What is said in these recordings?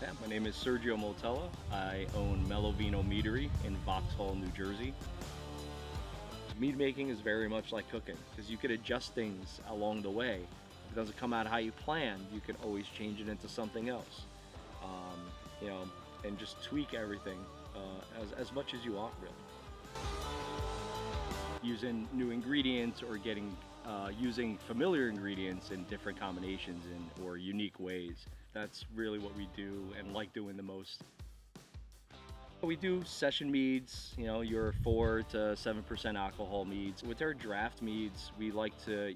Yeah, my name is Sergio Moutela. I own Melovino Meadery in Vauxhall, New Jersey. Mead making is very much like cooking because you could adjust things along the way. If it doesn't come out how you planned, you can always change it into something else. Um, you know, and just tweak everything as much as you want, really. Using new ingredients or using familiar ingredients in different combinations or unique ways. That's really what we do and like doing the most. We do session meads, your 4 to 7% alcohol meads. With our draft meads, we like to,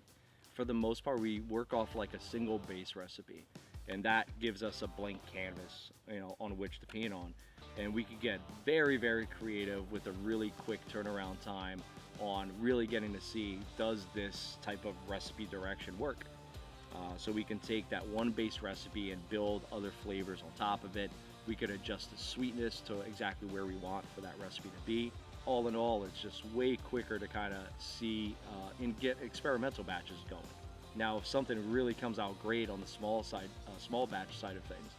for the most part, we work off like a single base recipe. And that gives us a blank canvas, on which to paint on. And we could get very, very creative with a really quick turnaround time on really getting to see, does this type of recipe direction work? So we can take that one base recipe and build other flavors on top of it. We could adjust the sweetness to exactly where we want for that recipe to be. All in all, it's just way quicker to kind of see and get experimental batches going. Now, if something really comes out great on the small batch side of things,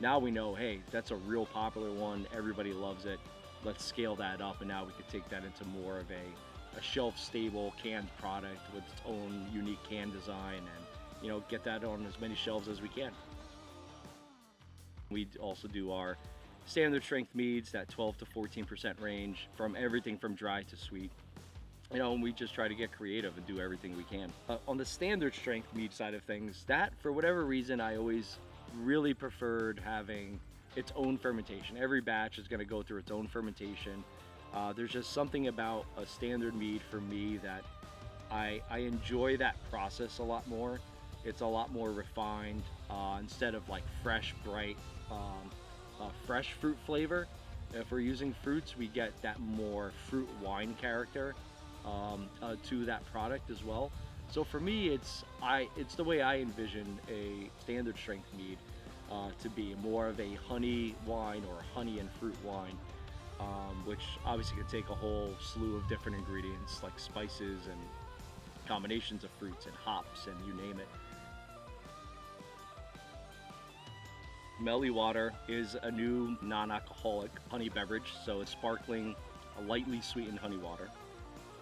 now we know, hey, that's a real popular one. Everybody loves it. Let's scale that up, and now we could take that into more of a shelf-stable canned product with its own unique can design, and get that on as many shelves as we can. We also do our standard strength meads, that 12 to 14% range, from everything from dry to sweet. And we just try to get creative and do everything we can. On the standard strength mead side of things, that, for whatever reason, I always really preferred having its own fermentation. Every batch is going to go through its own fermentation. There's just something about a standard mead for me that I enjoy that process a lot more. It's a lot more refined instead of like fresh, bright, fresh fruit flavor. If we're using fruits, we get that more fruit wine character to that product as well. So for me, it's the way I envision a standard strength mead to be more of a honey wine or honey and fruit wine, which obviously could take a whole slew of different ingredients like spices and combinations of fruits and hops and you name it. Melly water is a new non-alcoholic honey beverage, so it's sparkling, lightly sweetened honey water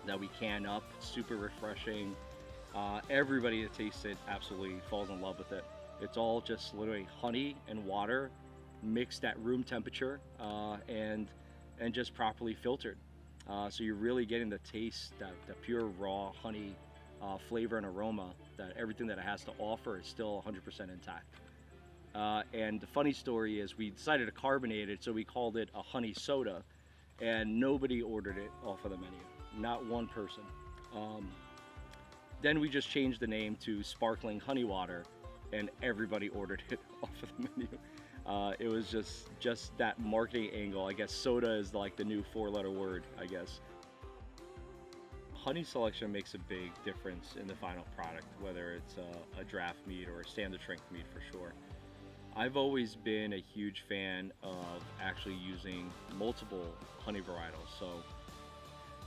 that we can up. Super refreshing. Everybody that tastes it absolutely falls in love with it. It's all just literally honey and water mixed at room temperature and just properly filtered. So you're really getting the taste, the pure raw honey flavor and aroma, that everything that it has to offer is still 100% intact. And the funny story is we decided to carbonate it, so we called it a honey soda, and nobody ordered it off of the menu. Not one person. Then we just changed the name to sparkling honey water, and everybody ordered it off of the menu. It was just that marketing angle. I guess soda is like the new 4-letter word, I guess. Honey selection makes a big difference in the final product, whether it's a draft mead or a standard strength mead for sure. I've always been a huge fan of actually using multiple honey varietals. So,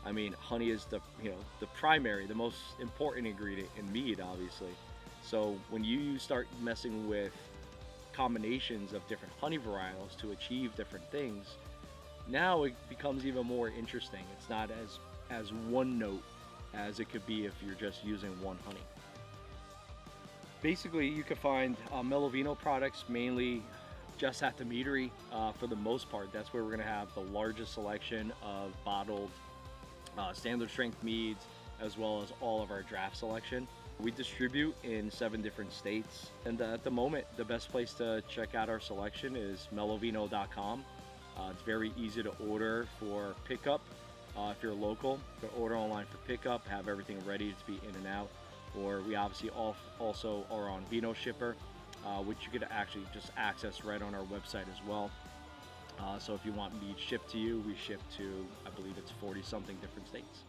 I mean, honey is the primary, the most important ingredient in mead, obviously. So when you start messing with combinations of different honey varietals to achieve different things, now it becomes even more interesting. It's not as one note as it could be if you're just using one honey. Basically, you can find Melovino products mainly just at the meadery for the most part. That's where we're going to have the largest selection of bottled standard strength meads, as well as all of our draft selection. We distribute in 7 different states, and at the moment, the best place to check out our selection is melovino.com. It's very easy to order for pickup if you're local. You can order online for pickup, have everything ready to be in and out. Or we obviously also are on Vino Shipper, which you could actually just access right on our website as well. So if you want mead shipped to you, we ship to, I believe it's 40-something different states.